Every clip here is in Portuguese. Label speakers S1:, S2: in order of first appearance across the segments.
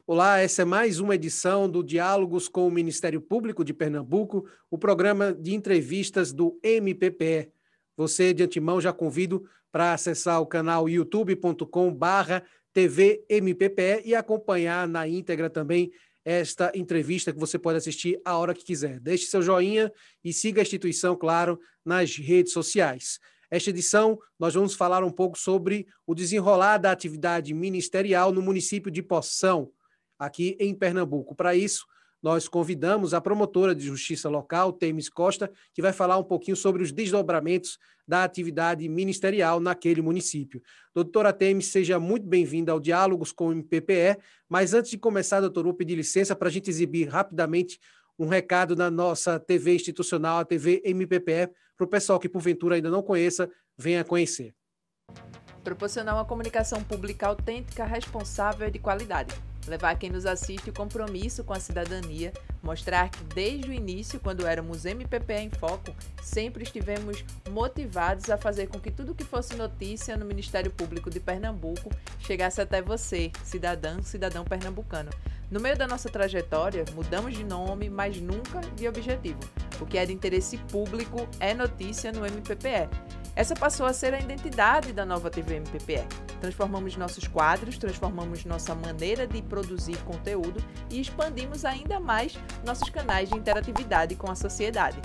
S1: Olá, essa é mais uma edição do Diálogos com o Ministério Público de Pernambuco, o programa de entrevistas do MPPE. Você, de antemão, já convido para acessar o canal youtube.com/TV MPPE e acompanhar na íntegra também esta entrevista que você pode assistir a hora que quiser. Deixe seu joinha e siga a instituição, claro, nas redes sociais. Esta edição, nós vamos falar um pouco sobre o desenrolar da atividade ministerial no município de Poção, aqui em Pernambuco. Para isso, nós convidamos a promotora de justiça local, Temis Costa, que vai falar um pouquinho sobre os desdobramentos da atividade ministerial naquele município. Doutora Temis, seja muito bem-vinda ao Diálogos com o MPPE, mas antes de começar, doutor, vou pedir licença para a gente exibir rapidamente um recado na nossa TV institucional, a TV MPPE, para o pessoal que porventura ainda não conheça, venha conhecer.
S2: Proporcionar uma comunicação pública autêntica, responsável e de qualidade. Levar quem nos assiste o compromisso com a cidadania, mostrar que desde o início, quando éramos MPPE em Foco, sempre estivemos motivados a fazer com que tudo que fosse notícia no Ministério Público de Pernambuco chegasse até você, cidadão pernambucano. No meio da nossa trajetória, mudamos de nome, mas nunca de objetivo. O que é de interesse público é notícia no MPPE. Essa passou a ser a identidade da nova TV MPPE. Transformamos nossos quadros, transformamos nossa maneira de produzir conteúdo e expandimos ainda mais nossos canais de interatividade com a sociedade.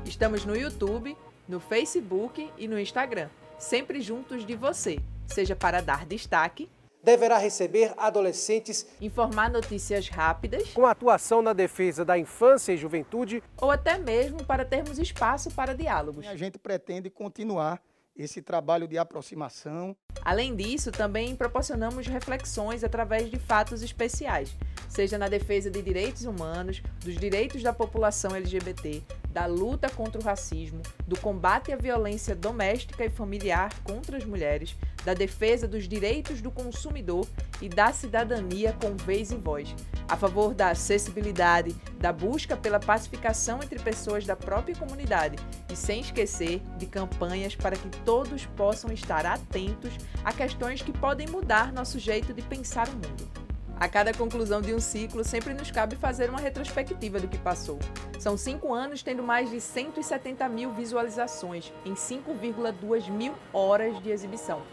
S2: Estamos no YouTube, no Facebook e no Instagram, sempre juntos de você, seja para dar destaque,
S1: deverá receber adolescentes,
S2: informar notícias rápidas,
S1: com atuação na defesa da infância e juventude,
S2: ou até mesmo para termos espaço para diálogos.
S3: A gente pretende continuar esse trabalho de aproximação.
S2: Além disso, também proporcionamos reflexões através de fatos especiais, seja na defesa de direitos humanos, dos direitos da população LGBT, da luta contra o racismo, do combate à violência doméstica e familiar contra as mulheres, da defesa dos direitos do consumidor e da cidadania com vez e voz, a favor da acessibilidade, da busca pela pacificação entre pessoas da própria comunidade e sem esquecer de campanhas para que todos possam estar atentos a questões que podem mudar nosso jeito de pensar o mundo. A cada conclusão de um ciclo, sempre nos cabe fazer uma retrospectiva do que passou. São 5 anos tendo mais de 170 mil visualizações em 5,2 mil horas de exibição.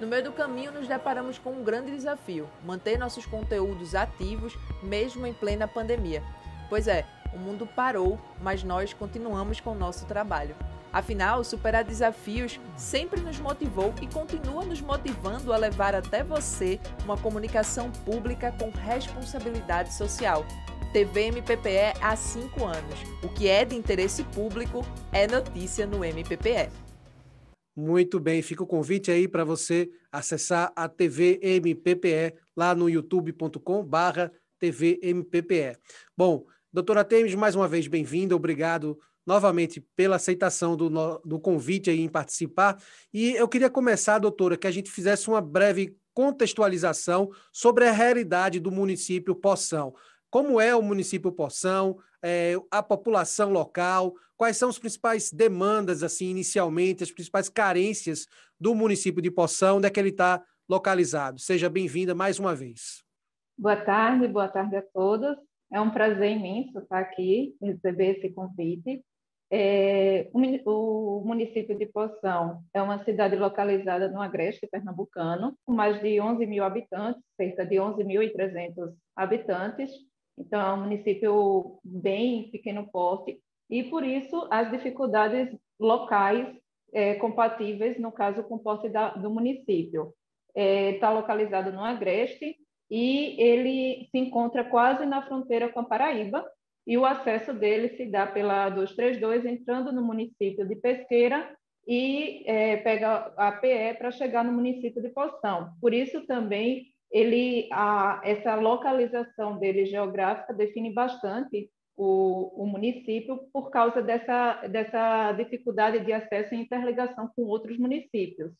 S2: No meio do caminho, nos deparamos com um grande desafio: manter nossos conteúdos ativos, mesmo em plena pandemia. Pois é, o mundo parou, mas nós continuamos com o nosso trabalho. Afinal, superar desafios sempre nos motivou e continua nos motivando a levar até você uma comunicação pública com responsabilidade social. TV MPPE há 5 anos. O que é de interesse público é notícia no MPPE.
S1: Muito bem, fica o convite aí para você acessar a TV MPPE lá no youtube.com/TV MPPE. Bom, doutora Temis, mais uma vez bem-vinda, obrigado novamente pela aceitação do convite aí em participar. E eu queria começar, doutora, que a gente fizesse uma breve contextualização sobre a realidade do município Poção. Como é o município Poção, a população local, quais são as principais demandas, assim, inicialmente, as principais carências do município de Poção, onde é que ele está localizado? Seja bem-vinda mais uma vez.
S4: Boa tarde a todos. É um prazer imenso estar aqui, receber esse convite. O município de Poção é uma cidade localizada no agreste pernambucano, com mais de 11 mil habitantes, cerca de 11.300 habitantes. Então, é um município bem pequeno porte e, por isso, as dificuldades locais compatíveis, no caso, com o porte do município. Está localizado no agreste e ele se encontra quase na fronteira com a Paraíba, e o acesso dele se dá pela 232, entrando no município de Pesqueira e pega a PE para chegar no município de Poção. Por isso também essa localização dele geográfica define bastante o município por causa dessa dificuldade de acesso e interligação com outros municípios.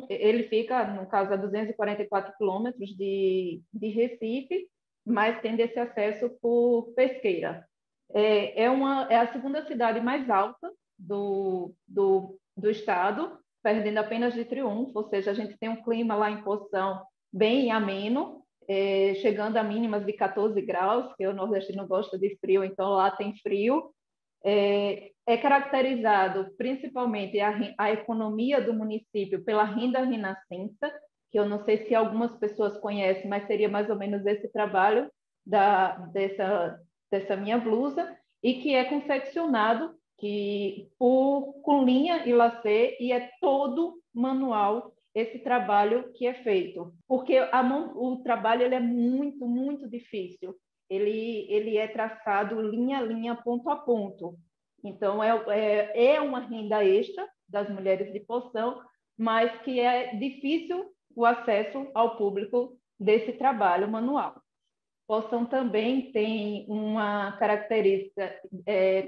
S4: Ele fica, no caso, a 244 quilômetros de Recife, mas tendo esse acesso por Pesqueira. é a segunda cidade mais alta do estado, perdendo apenas de Triunfo, ou seja, a gente tem um clima lá em Poção bem ameno, chegando a mínimas de 14 graus, que o nordestino gosta de frio, então lá tem frio. É caracterizado principalmente a economia do município pela renda renascença, que eu não sei se algumas pessoas conhecem, mas seria mais ou menos esse trabalho dessa minha blusa, e que é confeccionado com linha e lacê, e é todo manual esse trabalho que é feito, porque o trabalho ele é muito, muito difícil. Ele é traçado linha a linha, ponto a ponto. Então, é uma renda extra das mulheres de Poção, mas que é difícil o acesso ao público desse trabalho manual. Poção também tem uma característica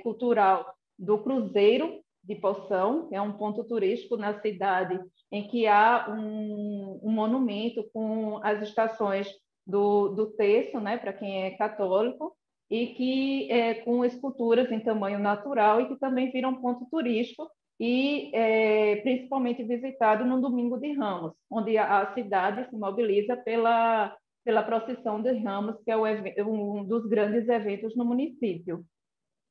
S4: cultural do Cruzeiro de Poção, que é um ponto turístico na cidade, em que há um monumento com as estações do terço, né, para quem é católico, e que com esculturas em tamanho natural, e que também vira um ponto turístico e principalmente visitado no Domingo de Ramos, onde a cidade se mobiliza pela procissão de Ramos, que é um dos grandes eventos no município.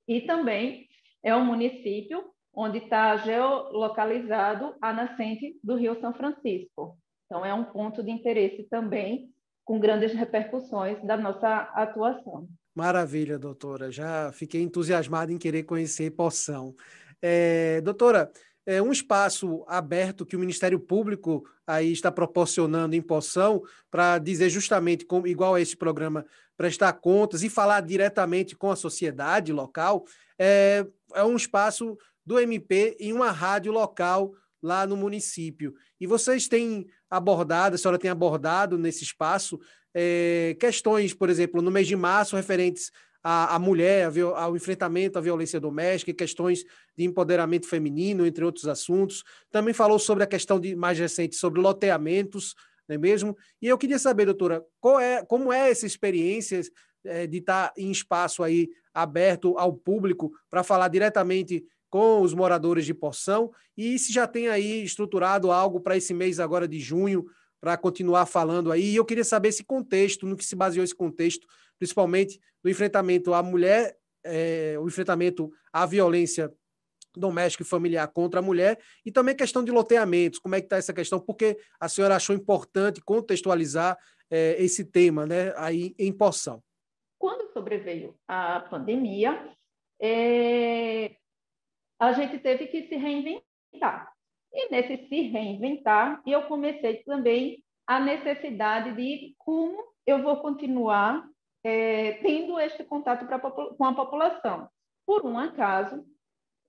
S4: E também é um município onde está geolocalizado a nascente do Rio São Francisco. Então, é um ponto de interesse também, com grandes repercussões da nossa atuação.
S1: Maravilha, doutora. Já fiquei entusiasmado em querer conhecer Poção. Doutora, um espaço aberto que o Ministério Público aí está proporcionando em Poção para dizer justamente, como, igual a esse programa, prestar contas e falar diretamente com a sociedade local, é um espaço do MP em uma rádio local lá no município. E vocês têm abordado, a senhora tem abordado nesse espaço questões, por exemplo, no mês de março, referentes à mulher, ao enfrentamento à violência doméstica, questões de empoderamento feminino, entre outros assuntos. Também falou sobre a questão mais recente sobre loteamentos, não é mesmo? E eu queria saber, doutora, como é essa experiência de estar em espaço aí aberto ao público para falar diretamente com os moradores de Poção, e se já tem aí estruturado algo para esse mês agora de junho, para continuar falando aí. E eu queria saber esse contexto, no que se baseou esse contexto, principalmente no enfrentamento à mulher, o enfrentamento à violência doméstica e familiar contra a mulher, e também questão de loteamentos, como é que está essa questão, porque a senhora achou importante contextualizar esse tema, né, aí em Poção.
S4: Quando sobreveio a pandemia, a gente teve que se reinventar. E nesse se reinventar, eu comecei também a necessidade de como eu vou continuar tendo este contato com a população. Por um acaso,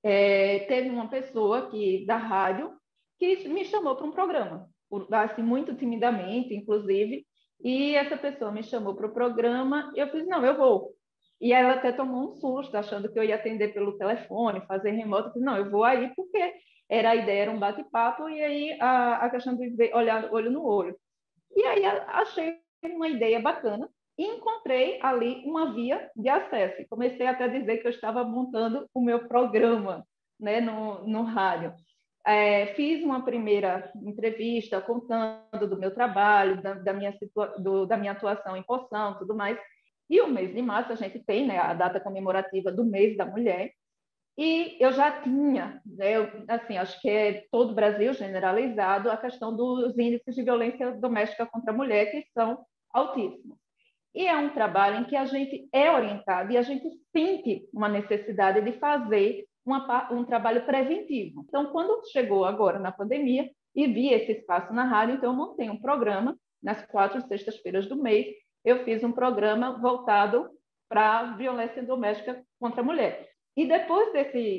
S4: teve uma pessoa da rádio que me chamou para um programa, assim, muito timidamente, inclusive, e essa pessoa me chamou para o programa, eu fiz, não, eu vou. E ela até tomou um susto, achando que eu ia atender pelo telefone, fazer remoto. Eu fiz, não, eu vou aí porque a ideia era um bate-papo, e aí a questão de olhar olho no olho. E aí achei uma ideia bacana e encontrei ali uma via de acesso. Comecei até a dizer que eu estava montando o meu programa, né, no rádio. Fiz uma primeira entrevista contando do meu trabalho, da minha atuação em Poção, tudo mais. E o mês de março a gente tem, né, a data comemorativa do mês da mulher. E eu já tinha, né, assim, acho que é todo o Brasil generalizado, a questão dos índices de violência doméstica contra a mulher, que são altíssimos. E é um trabalho em que a gente é orientado e a gente sente uma necessidade de fazer um trabalho preventivo. Então, quando chegou agora na pandemia e vi esse espaço na rádio, então eu montei um programa nas 4 sextas-feiras do mês. Eu fiz um programa voltado para a violência doméstica contra a mulher. E depois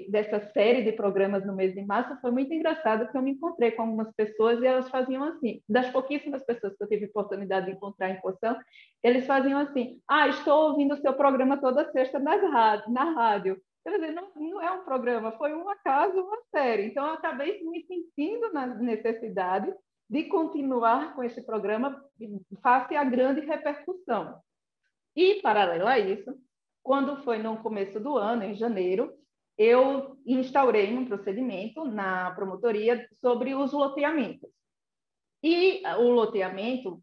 S4: dessa série de programas no mês de março, foi muito engraçado que eu me encontrei com algumas pessoas e elas faziam assim, das pouquíssimas pessoas que eu tive oportunidade de encontrar em Poção, eles faziam assim, estou ouvindo o seu programa toda sexta na rádio. Quer dizer, não é um programa, foi um acaso, uma série. Então, eu acabei me sentindo na necessidade de continuar com esse programa face à grande repercussão. E, paralelo a isso, Quando foi no começo do ano, em janeiro, eu instaurei um procedimento na promotoria sobre os loteamentos. E o loteamento,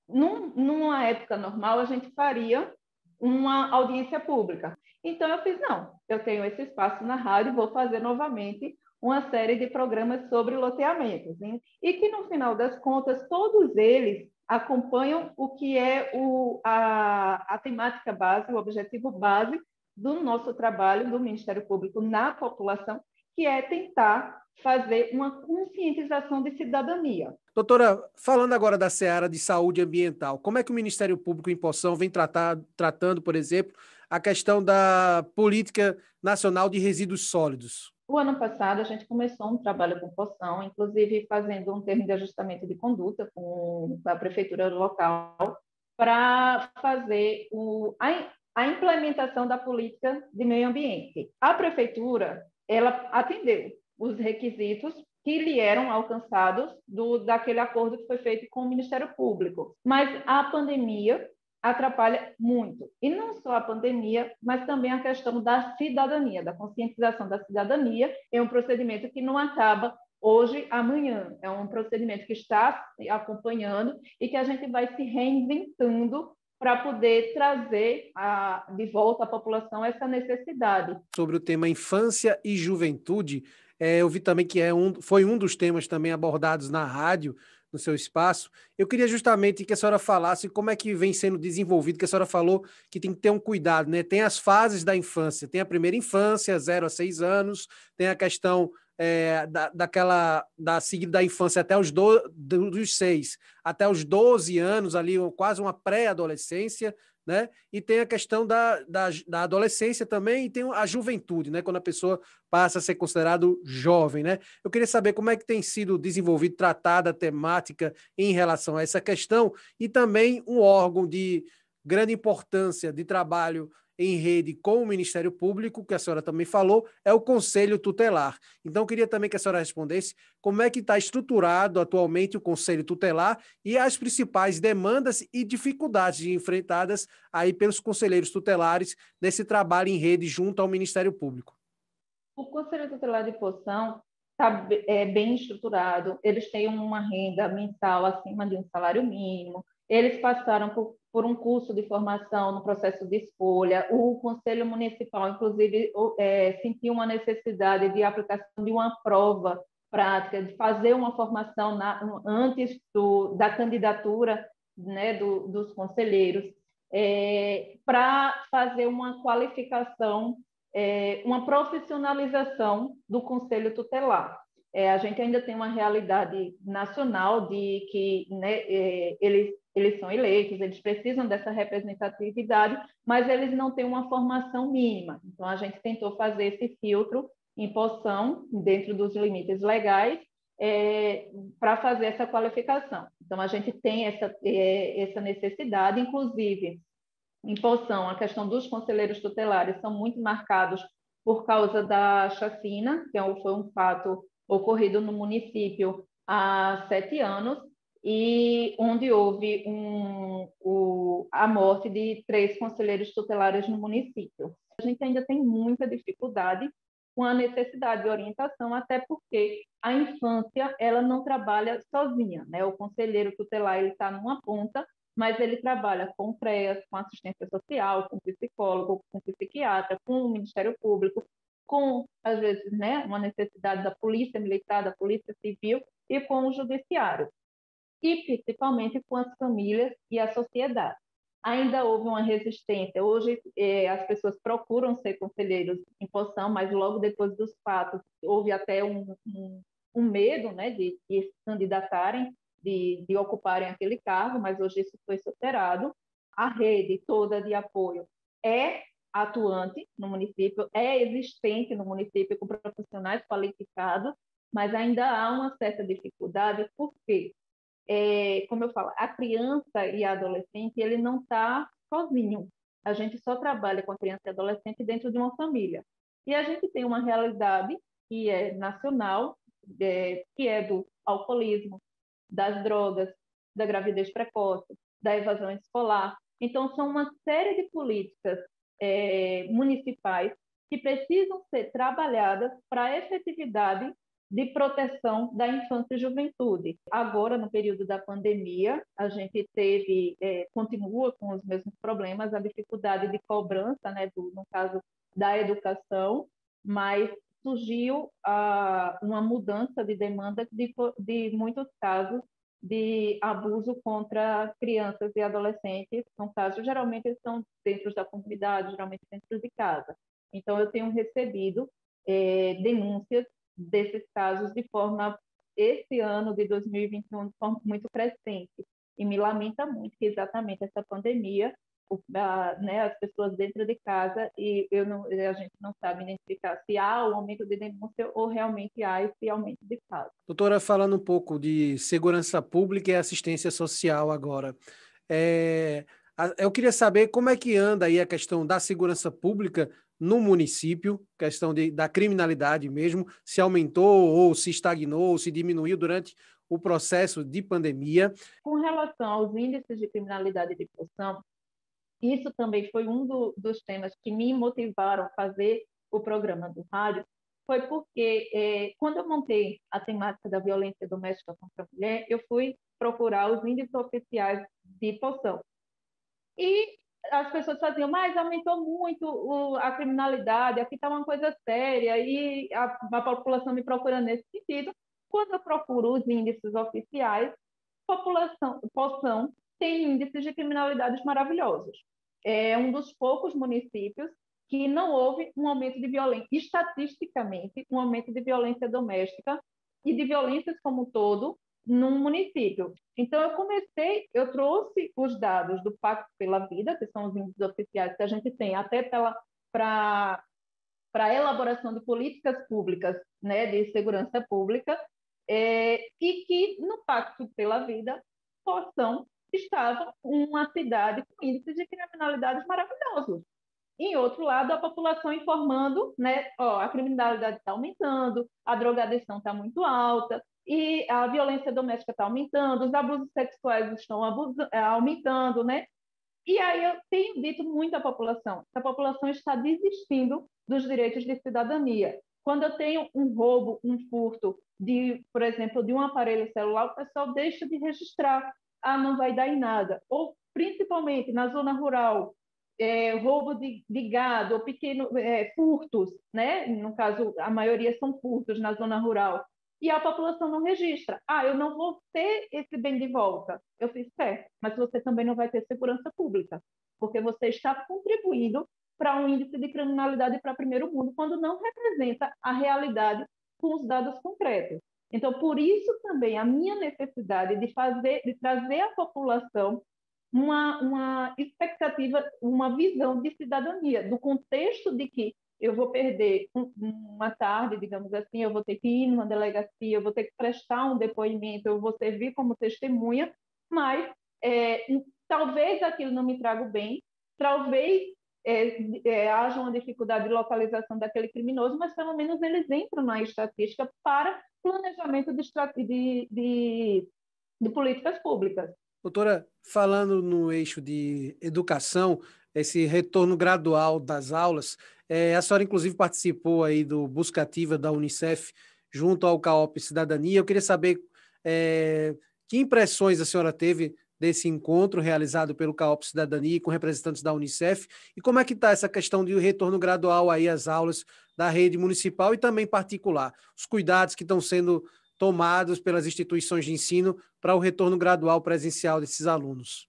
S4: numa época normal, a gente faria uma audiência pública. Então, eu fiz, não, eu tenho esse espaço na rádio, vou fazer novamente uma série de programas sobre loteamentos, hein? E que, no final das contas, todos eles acompanham o que é a temática base, o objetivo base do nosso trabalho do Ministério Público na população, que é tentar fazer uma conscientização de cidadania.
S1: Doutora, falando agora da seara de saúde ambiental, como é que o Ministério Público em Poção vem tratando, por exemplo, a questão da Política Nacional de Resíduos Sólidos?
S4: O ano passado, a gente começou um trabalho com Poção, inclusive fazendo um termo de ajustamento de conduta com a prefeitura local, para fazer a implementação da política de meio ambiente. A prefeitura, ela atendeu os requisitos que lhe eram alcançados daquele acordo que foi feito com o Ministério Público. Mas a pandemia atrapalha muito. E não só a pandemia, mas também a questão da cidadania, da conscientização da cidadania. É um procedimento que não acaba hoje, amanhã. É um procedimento que está acompanhando e que a gente vai se reinventando para poder trazer de volta à população essa necessidade.
S1: Sobre o tema infância e juventude, eu vi também que foi um dos temas também abordados na rádio, no seu espaço. Eu queria justamente que a senhora falasse como é que vem sendo desenvolvido, que a senhora falou que tem que ter um cuidado, né? Tem as fases da infância, tem a primeira infância, 0 a 6 anos, tem a questão da infância até dos 6 até os 12 anos, ali quase uma pré-adolescência, né? E tem a questão da adolescência também, e tem a juventude, né? Quando a pessoa passa a ser considerado jovem, né? Eu queria saber como é que tem sido desenvolvido, tratada a temática em relação a essa questão, e também um órgão de grande importância de trabalho em rede com o Ministério Público, que a senhora também falou, é o Conselho Tutelar. Então, eu queria também que a senhora respondesse como é que está estruturado atualmente o Conselho Tutelar e as principais demandas e dificuldades enfrentadas aí pelos conselheiros tutelares nesse trabalho em rede junto ao Ministério Público.
S4: O Conselho Tutelar de Poção está bem estruturado, eles têm uma renda mensal acima de um salário mínimo, eles passaram por um curso de formação no processo de escolha. O Conselho Municipal, inclusive, sentiu uma necessidade de aplicação de uma prova prática, de fazer uma formação antes da candidatura, né, dos conselheiros, para fazer uma qualificação, uma profissionalização do Conselho Tutelar. A gente ainda tem uma realidade nacional de que, né, eles são eleitos, eles precisam dessa representatividade, mas eles não têm uma formação mínima. Então, a gente tentou fazer esse filtro em Poção, dentro dos limites legais, para fazer essa qualificação. Então, a gente tem essa necessidade, inclusive, em Poção, a questão dos conselheiros tutelares são muito marcados por causa da chacina, que foi um fato ocorrido no município há 7 anos, e onde houve a morte de 3 conselheiros tutelares no município. A gente ainda tem muita dificuldade com a necessidade de orientação, até porque a infância ela não trabalha sozinha, né? O conselheiro tutelar ele está numa ponta, mas ele trabalha com CREAS, com assistência social, com psicólogo, com psiquiatra, com o Ministério Público, com, às vezes, né, uma necessidade da polícia militar, da polícia civil e com o judiciário. E, principalmente, com as famílias e a sociedade. Ainda houve uma resistência. Hoje, as pessoas procuram ser conselheiros em Poção, mas logo depois dos fatos, houve até um medo, né, de se candidatarem, de ocuparem aquele cargo, mas hoje isso foi superado. A rede toda de apoio é atuante no município, é existente no município com profissionais qualificados, mas ainda há uma certa dificuldade, porque, como eu falo, a criança e a adolescente, ele não está sozinho. A gente só trabalha com a criança e adolescente dentro de uma família. E a gente tem uma realidade que é nacional, que é do alcoolismo, das drogas, da gravidez precoce, da evasão escolar. Então, são uma série de políticas municipais que precisam ser trabalhadas para a efetividade de proteção da infância e juventude. Agora, no período da pandemia, a gente continua com os mesmos problemas, a dificuldade de cobrança, né, no caso da educação, mas surgiu uma mudança de demanda de muitos casos de abuso contra crianças e adolescentes. São casos, geralmente, eles estão dentro da comunidade, geralmente dentro de casa. Então, eu tenho recebido denúncias desses casos esse ano de 2021, de forma muito crescente. E me lamenta muito que exatamente essa pandemia, né, as pessoas dentro de casa, e a gente não sabe identificar se há o aumento de denúncia ou realmente há esse aumento de casos.
S1: Doutora, falando um pouco de segurança pública e assistência social agora, eu queria saber como é que anda aí a questão da segurança pública no município, questão da criminalidade mesmo, se aumentou ou se estagnou ou se diminuiu durante o processo de pandemia.
S4: Com relação aos índices de criminalidade de extorsão, isso também foi um dos temas que me motivaram a fazer o programa do rádio, foi porque quando eu montei a temática da violência doméstica contra a mulher, eu fui procurar os índices oficiais de extorsão. E as pessoas faziam, mas aumentou muito a criminalidade, aqui está uma coisa séria, e a população me procura nesse sentido. Quando eu procuro os índices oficiais, Poção tem índices de criminalidade maravilhosos. É um dos poucos municípios que não houve um aumento de violência, estatisticamente, um aumento de violência doméstica e de violências como um todo num município. Então, eu trouxe os dados do Pacto pela Vida, que são os índices oficiais que a gente tem até para a elaboração de políticas públicas, né, de segurança pública, e que no Pacto pela Vida, Poção estava uma cidade com índices de criminalidade maravilhosos. Em outro lado, a população informando, né, a criminalidade está aumentando, a drogadição está muito alta, e a violência doméstica está aumentando, os abusos sexuais estão aumentando, né? E aí eu tenho dito muito à população, que a população está desistindo dos direitos de cidadania. Quando eu tenho um roubo, um furto, por exemplo, de um aparelho celular, o pessoal deixa de registrar. Ah, não vai dar em nada. Ou, principalmente, na zona rural, roubo de gado, ou pequenos furtos, né? No caso, a maioria são furtos na zona rural. E a população não registra. Ah, eu não vou ter esse bem de volta. Eu fiz certo, mas você também não vai ter segurança pública, porque você está contribuindo para um índice de criminalidade para primeiro mundo, quando não representa a realidade com os dados concretos. Então, por isso também a minha necessidade de trazer à população uma expectativa, uma visão de cidadania, do contexto de que eu vou perder uma tarde, digamos assim, eu vou ter que ir numa delegacia, eu vou ter que prestar um depoimento, eu vou servir como testemunha, mas talvez aquilo não me traga o bem, talvez haja uma dificuldade de localização daquele criminoso, mas pelo menos eles entram na estatística para planejamento de políticas públicas.
S1: Doutora, falando no eixo de educação, esse retorno gradual das aulas, a senhora inclusive participou aí do Busca Ativa da Unicef junto ao CAOP Cidadania. Eu queria saber que impressões a senhora teve desse encontro realizado pelo CAOP Cidadania com representantes da Unicef e como é que está essa questão de retorno gradual aí às aulas da rede municipal e também particular, os cuidados que estão sendo tomados pelas instituições de ensino para o retorno gradual presencial desses alunos?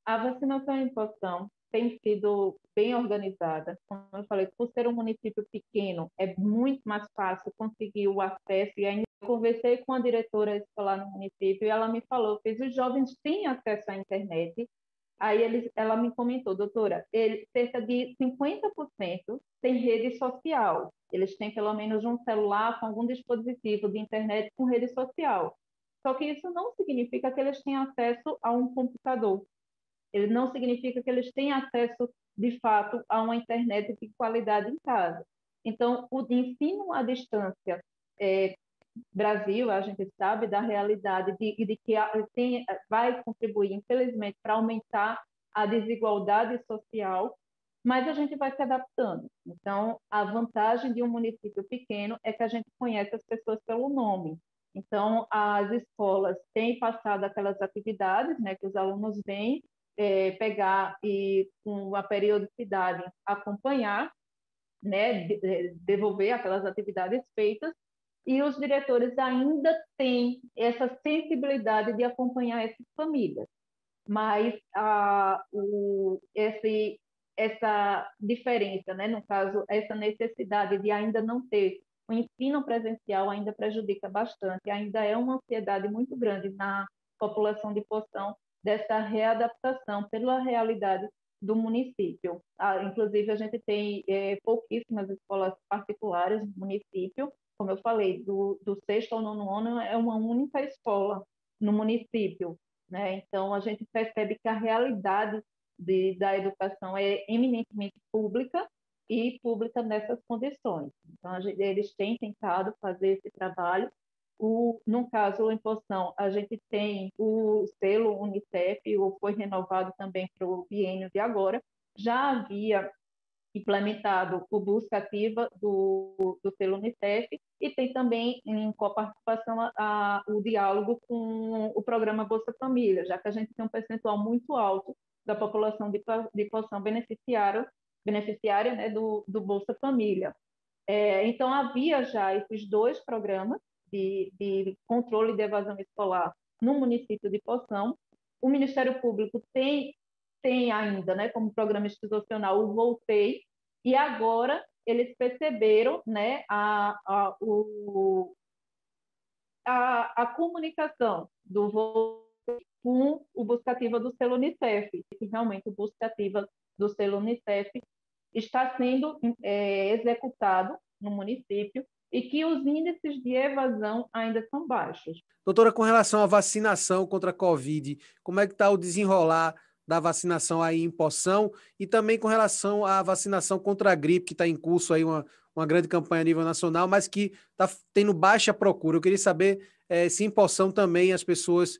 S4: A vacinação em Poção tem sido bem organizada. Como eu falei, por ser um município pequeno, é muito mais fácil conseguir o acesso. E ainda conversei com a diretora escolar no município e ela me falou que os jovens têm acesso à internet. Aí ela me comentou, doutora, cerca de 50% tem rede social. Eles têm pelo menos um celular com algum dispositivo de internet com rede social. Só que isso não significa que eles têm acesso a um computador. Ele não significa que eles têm acesso, de fato, a uma internet de qualidade em casa. Então, o ensino à distância, Brasil, a gente sabe da realidade de que vai contribuir, infelizmente, para aumentar a desigualdade social, mas a gente vai se adaptando. Então, a vantagem de um município pequeno é que a gente conhece as pessoas pelo nome. Então, as escolas têm passado aquelas atividades, né, que os alunos vêm pegar e, com a periodicidade, acompanhar, né, devolver aquelas atividades feitas, e os diretores ainda têm essa sensibilidade de acompanhar essas famílias. Mas essa diferença, né, no caso, essa necessidade de ainda não ter o ensino presencial ainda prejudica bastante, ainda é uma ansiedade muito grande na população de Poção dessa readaptação pela realidade do município. Inclusive, a gente tem pouquíssimas escolas particulares no município, como eu falei, do sexto ao nono ano é uma única escola no município, né? Então, a gente percebe que a realidade da educação é eminentemente pública e pública nessas condições. Então, eles têm tentado fazer esse trabalho. No caso, em Poção, a gente tem o selo Unicef, foi renovado também para o biênio de agora. Já havia implementado o Busca Ativa do selo Unicef e tem também em coparticipação o diálogo com o programa Bolsa Família, já que a gente tem um percentual muito alto da população de Poção beneficiária, né, do Bolsa Família. Então, havia já esses dois programas de controle de evasão escolar no município de Poção. O Ministério Público tem ainda, né, como programa institucional, o Voltei, e agora eles perceberam, né, a comunicação do Voltei com o Buscativa do selo Unicef, que realmente o Buscativa do selo Unicef está sendo executado no município e que os índices de evasão ainda são baixos.
S1: Doutora, com relação à vacinação contra a Covid, como é que está o desenrolar da vacinação aí em Poção e também com relação à vacinação contra a gripe, que está em curso aí uma grande campanha a nível nacional, mas que está tendo baixa procura. Eu queria saber se em Poção também as pessoas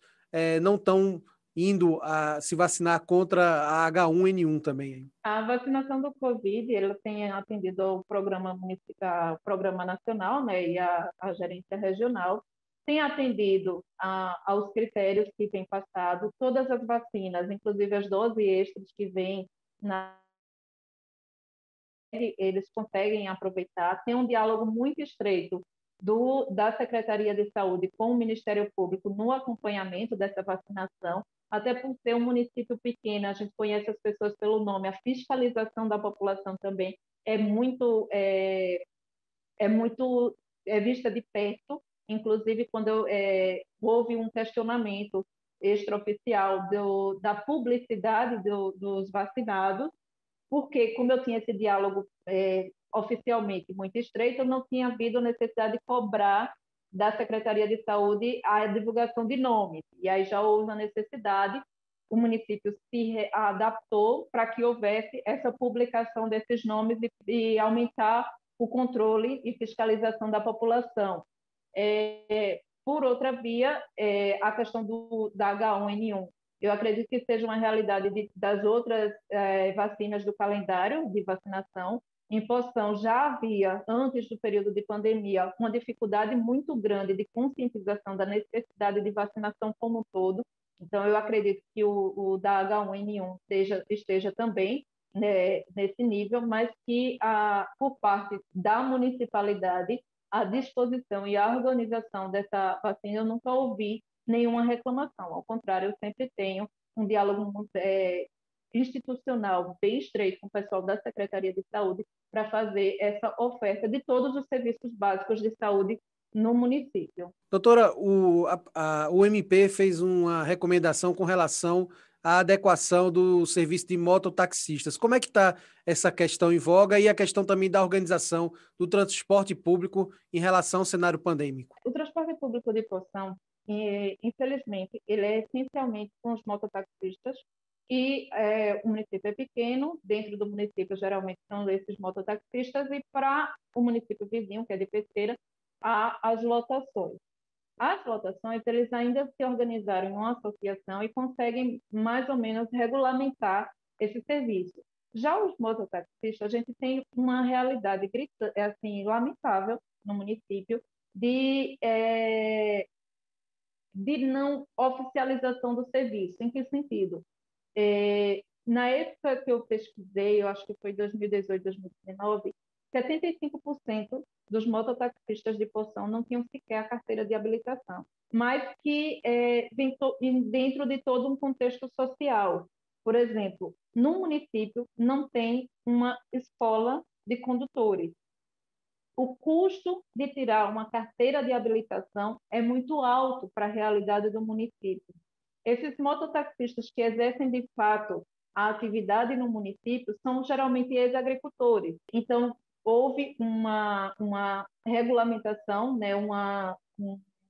S1: não estão indo a se vacinar contra a H1N1 também.
S4: A vacinação do Covid, ela tem atendido ao programa municipal, programa nacional, né, e a gerência regional, tem atendido aos critérios que têm passado, todas as vacinas, inclusive as doses extras que vêm eles conseguem aproveitar. Tem um diálogo muito estreito da Secretaria de Saúde com o Ministério Público no acompanhamento dessa vacinação, até por ser um município pequeno, a gente conhece as pessoas pelo nome, a fiscalização da população também é muito vista de perto. Inclusive, quando houve um questionamento extraoficial da publicidade dos vacinados, porque, como eu tinha esse diálogo oficialmente muito estreito, não tinha havido necessidade de cobrar da Secretaria de Saúde a divulgação de nomes. E aí já houve a necessidade, o município se adaptou para que houvesse essa publicação desses nomes e aumentar o controle e fiscalização da população. Por outra via, a questão da H1N1. Eu acredito que seja uma realidade das outras vacinas do calendário de vacinação. Em Poção já havia, antes do período de pandemia, uma dificuldade muito grande de conscientização da necessidade de vacinação como um todo. Então, eu acredito que o da H1N1 esteja também, né, nesse nível, mas que, por parte da municipalidade, a disposição e a organização dessa vacina, eu nunca ouvi nenhuma reclamação. Ao contrário, eu sempre tenho um diálogo institucional bem estreito com o pessoal da Secretaria de Saúde para fazer essa oferta de todos os serviços básicos de saúde no município.
S1: Doutora, o MP fez uma recomendação com relação à adequação do serviço de mototaxistas. Como é que está essa questão em voga e a questão também da organização do transporte público em relação ao cenário pandêmico?
S4: O transporte público de Poção, infelizmente, ele é essencialmente com os mototaxistas e o município é pequeno, dentro do município geralmente são esses mototaxistas e para o município vizinho, que é de Pesqueira, há as lotações. As lotações, eles ainda se organizaram em uma associação e conseguem mais ou menos regulamentar esse serviço. Já os mototaxistas, a gente tem uma realidade assim, lamentável no município de não oficialização do serviço. Em que sentido? Na época que eu pesquisei, eu acho que foi 2018, 2019, 75% dos mototaxistas de Poção não tinham sequer a carteira de habilitação, mas que dentro de todo um contexto social. Por exemplo, no município não tem uma escola de condutores. O custo de tirar uma carteira de habilitação é muito alto para a realidade do município. Esses mototaxistas que exercem, de fato, a atividade no município são geralmente ex-agricultores. Então, houve uma regulamentação, né, um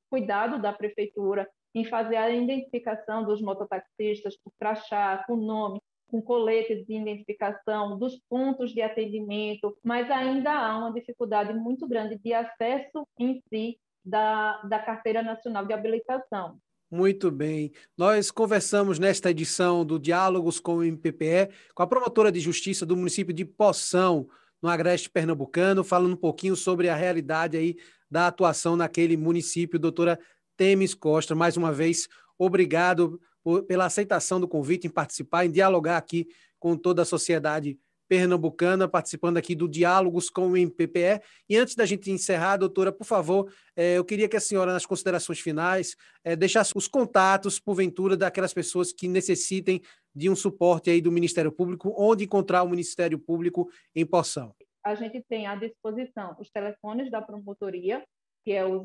S4: cuidado da prefeitura em fazer a identificação dos mototaxistas por crachá, com nome, com colete de identificação, dos pontos de atendimento, mas ainda há uma dificuldade muito grande de acesso em si da Carteira Nacional de Habilitação.
S1: Muito bem. Nós conversamos nesta edição do Diálogos com o MPPE com a promotora de justiça do município de Poção, no agreste pernambucano, falando um pouquinho sobre a realidade aí da atuação naquele município. Doutora Temis Costa, mais uma vez, obrigado pela aceitação do convite em participar, em dialogar aqui com toda a sociedade pernambucana, participando aqui do Diálogos com o MPPE. E antes da gente encerrar, doutora, por favor, eu queria que a senhora, nas considerações finais, deixasse os contatos, porventura, daquelas pessoas que necessitem de um suporte aí do Ministério Público, onde encontrar o Ministério Público em Poção.
S4: A gente tem à disposição os telefones da promotoria, que é o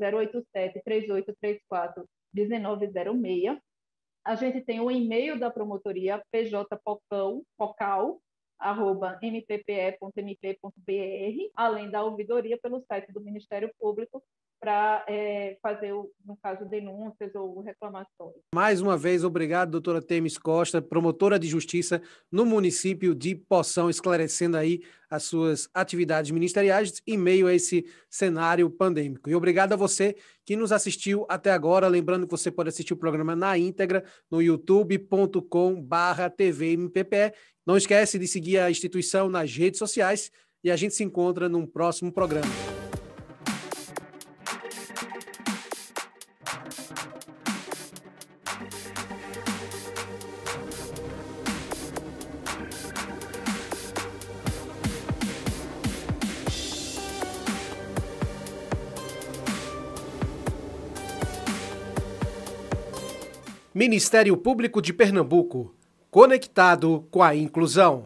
S4: 087-3834-1906. A gente tem o e-mail da promotoria, pjpocal@mppe.mp.br, além da ouvidoria pelo site do Ministério Público para fazer, no caso, denúncias ou reclamações.
S1: Mais uma vez, obrigado, doutora Temis Costa, promotora de justiça no município de Poção, esclarecendo aí as suas atividades ministeriais em meio a esse cenário pandêmico. E obrigado a você que nos assistiu até agora. Lembrando que você pode assistir o programa na íntegra no youtube.com/tvmppe. Não esquece de seguir a instituição nas redes sociais e a gente se encontra num próximo programa. Ministério Público de Pernambuco, conectado com a inclusão.